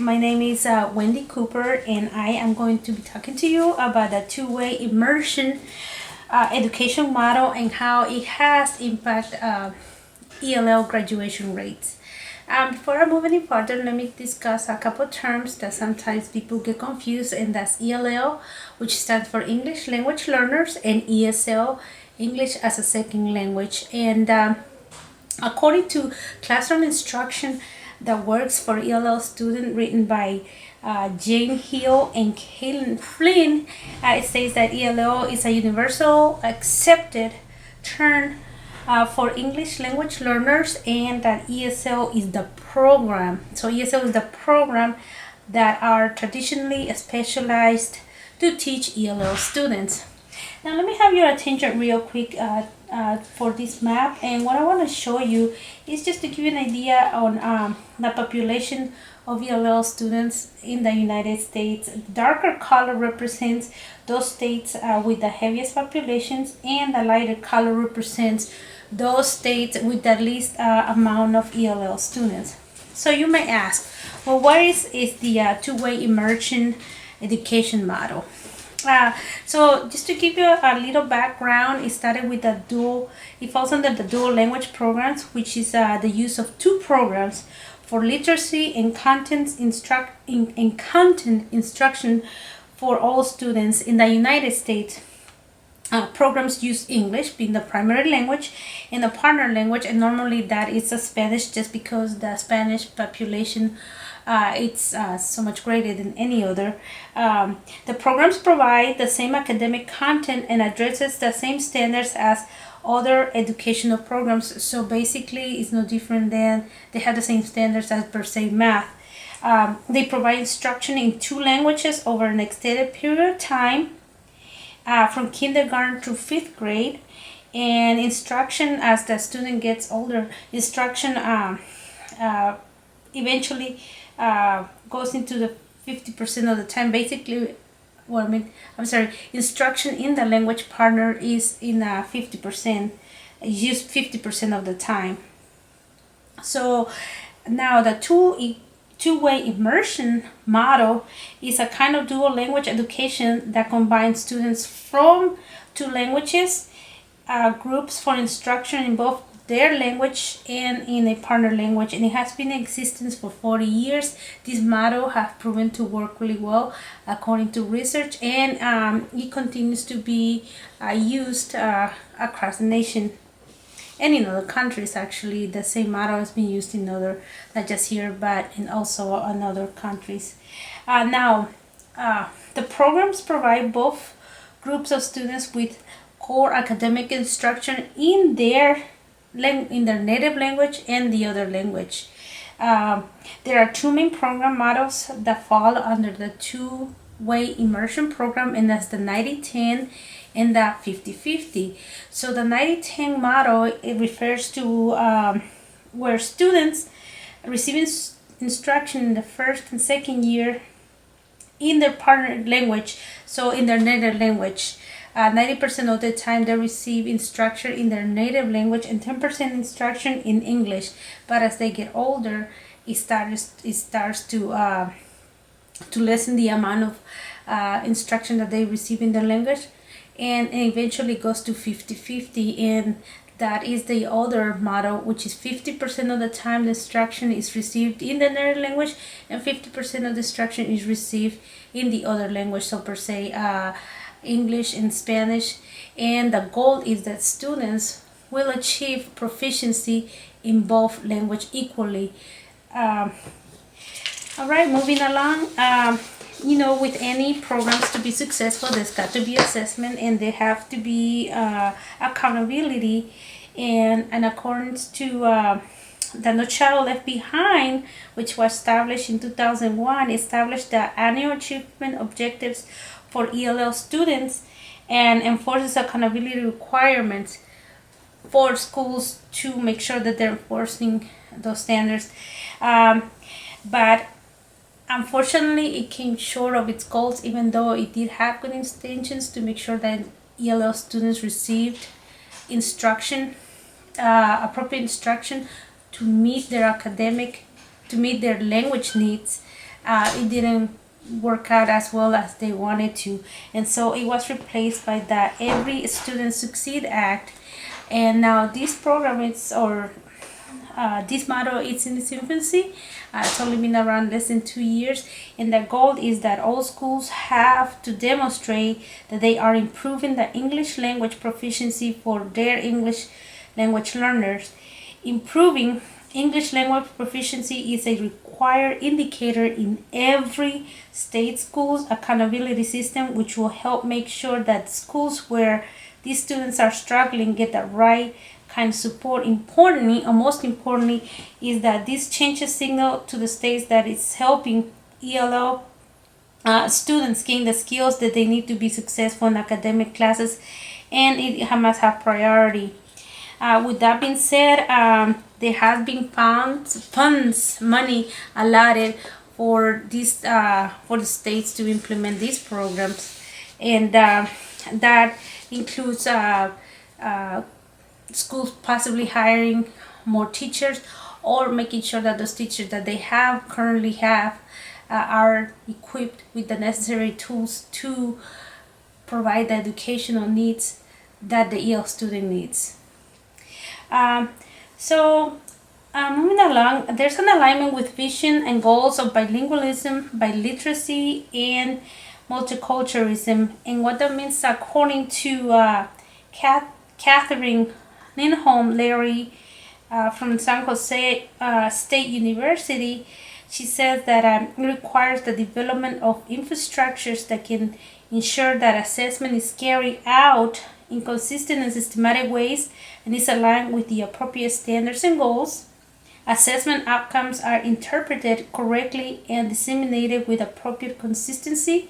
my name is Wendy Cooper, and I am going to be talking to you about the two-way immersion education model and how it has impact ELL graduation rates. Before I move any further, let me discuss a couple terms that sometimes people get confused, and that's ELL, which stands for English Language Learners, and ESL, English as a Second Language. And according to Classroom Instruction that Works for ELL Student, written by Jane Hill and Caitlin Flynn, it says that ELL is a universal accepted term for English language learners, and that ESL is the program. So ESL is the program that are traditionally specialized to teach ELL students. Now let me have your attention real quick for this map, and what I want to show you is just to give you an idea on the population of ELL students in the United States. Darker color represents those states with the heaviest populations, and the lighter color represents those states with the least amount of ELL students. So you may ask, well, what is the two-way immersion education model? So just to give you a little background, it started with it falls under the dual language programs, which is the use of two programs for literacy and content instruction for all students in the United States. Programs use English being the primary language and the partner language, and normally that is Spanish, just because the Spanish population it's so much greater than any other. The programs provide the same academic content and addresses the same standards as other educational programs. So basically it's no different than they have the same standards as per se math. They provide instruction in two languages over an extended period of time, from kindergarten to 5th grade, and instruction as the student gets older. Instruction eventually goes into the 50% of the time. Basically, instruction in the language partner is in 50%, used 50% of the time. So now the two-way immersion model is a kind of dual language education that combines students from two languages, groups for instruction in both their language and in a partner language, and it has been in existence for 40 years. This model has proven to work really well according to research, and it continues to be used across the nation and in other countries. Actually, the same model has been used in other, not just here, but in also in other countries. Now, the programs provide both groups of students with core academic instruction in their native language and the other language. There are two main program models that fall under the two-way immersion program, and that's the 90-10 and the 50-50. So the 90-10 model, it refers to where students receive instruction in the first and second year in their partner language, so in their native language. 90% of the time they receive instruction in their native language and 10% instruction in English. But as they get older, it starts to lessen the amount of instruction that they receive in their language, and eventually goes to 50-50, and that is the other model, which is 50% of the time the instruction is received in the native language and 50% of the instruction is received in the other language, so per se English and Spanish. And the goal is that students will achieve proficiency in both language equally. All right, moving along. With any programs to be successful, there's got to be assessment, and there have to be accountability. And in accordance to the No Child Left Behind, which was established in 2001, established the annual achievement objectives for ELL students and enforces accountability requirements for schools to make sure that they're enforcing those standards. But unfortunately, it came short of its goals, even though it did have good intentions to make sure that ELL students received instruction, appropriate instruction to meet their language needs. it didn't work out as well as they wanted to, and so it was replaced by the Every Student Succeed Act. And now this program is, or this model is in its infancy. It's only been around less than 2 years, and the goal is that all schools have to demonstrate that they are improving the English language proficiency for their English language learners. Improving English language proficiency is a required indicator in every state school's accountability system, which will help make sure that schools where these students are struggling get the right kind of support. Importantly, or most importantly, is that this changes signal to the states that it's helping ELL students gain the skills that they need to be successful in academic classes, and it must have priority. With that being said, there has been money allotted for this for the states to implement these programs, and that includes schools possibly hiring more teachers, or making sure that those teachers that they currently have are equipped with the necessary tools to provide the educational needs that the EL student needs. Moving along, there's an alignment with vision and goals of bilingualism, biliteracy, and multiculturalism. And what that means, according to Catherine Lindholm Larry from San Jose State University, she says that it requires the development of infrastructures that can ensure that assessment is carried out in consistent and systematic ways and is aligned with the appropriate standards and goals. Assessment outcomes are interpreted correctly and disseminated with appropriate constituents,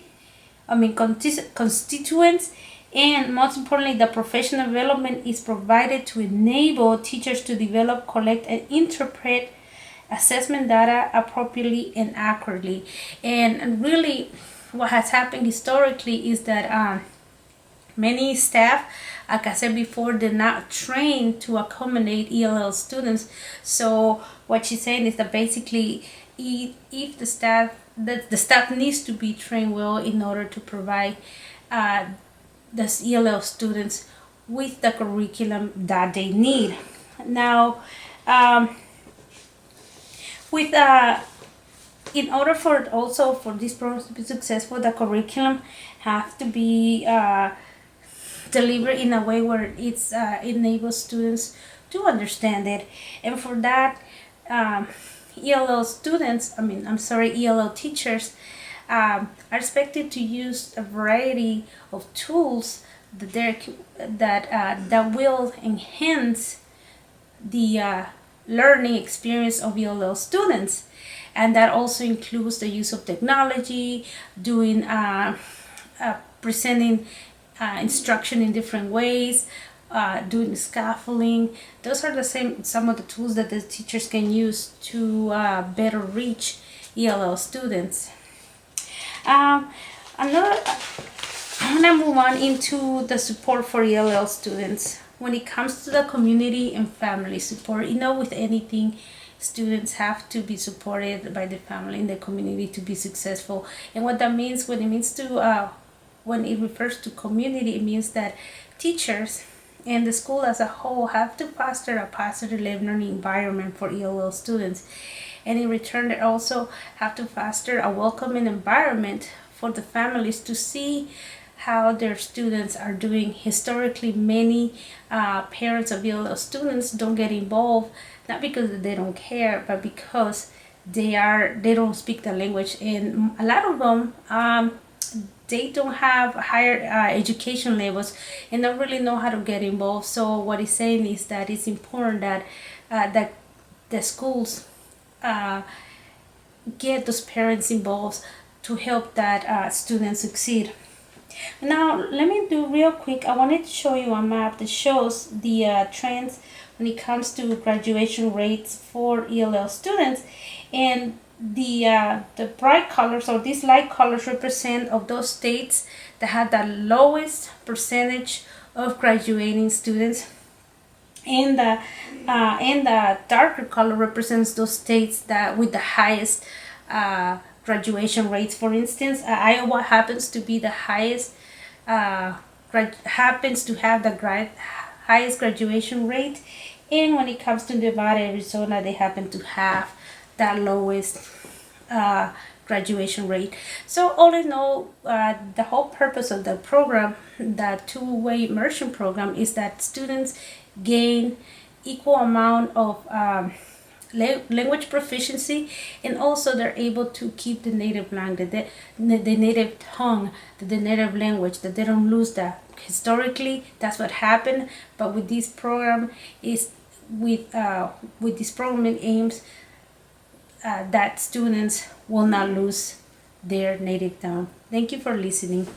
and most importantly, the professional development is provided to enable teachers to develop, collect, and interpret assessment data appropriately and accurately. And really, what has happened historically is that many staff, like I said before, they're not trained to accommodate ELL students. So what she's saying is that basically, if the staff needs to be trained well in order to provide the ELL students with the curriculum that they need. Now, in order for these programs to be successful, the curriculum have to be delivered in a way where it's enables students to understand it, and for that, ELL teachers are expected to use a variety of tools that will enhance the learning experience of ELL students, and that also includes the use of technology, doing presenting instruction in different ways, doing scaffolding. Those are some of the tools that the teachers can use to better reach ELL students. I'm gonna move on into the support for ELL students. When it comes to the community and family support, with anything, students have to be supported by the family and the community to be successful. And what that means, when it refers to community, it means that teachers and the school as a whole have to foster a positive learning environment for ELL students. And in return, they also have to foster a welcoming environment for the families to see how their students are doing. Historically, many parents of ELL students don't get involved, not because they don't care, but because they don't speak the language, and a lot of them they don't have higher education levels and don't really know how to get involved. So what he's saying is that it's important that the schools get those parents involved to help that student succeed. Now, let me do real quick. I wanted to show you a map that shows the trends when it comes to graduation rates for ELL students, and the bright colors, or these light colors, represent of those states that have the lowest percentage of graduating students, and the darker color represents those states that with the highest graduation rates. For instance, Iowa happens to be the highest, happens to have the highest graduation rate, and when it comes to Nevada, Arizona, they happen to have the lowest graduation rate. So all in all, the whole purpose of the program, the two-way immersion program, is that students gain equal amount of language proficiency, and also they're able to keep the native language, the native tongue, the native language, that they don't lose that. Historically, that's what happened, but with this program is with this program, it aims that students will not lose their native tongue. Thank you for listening.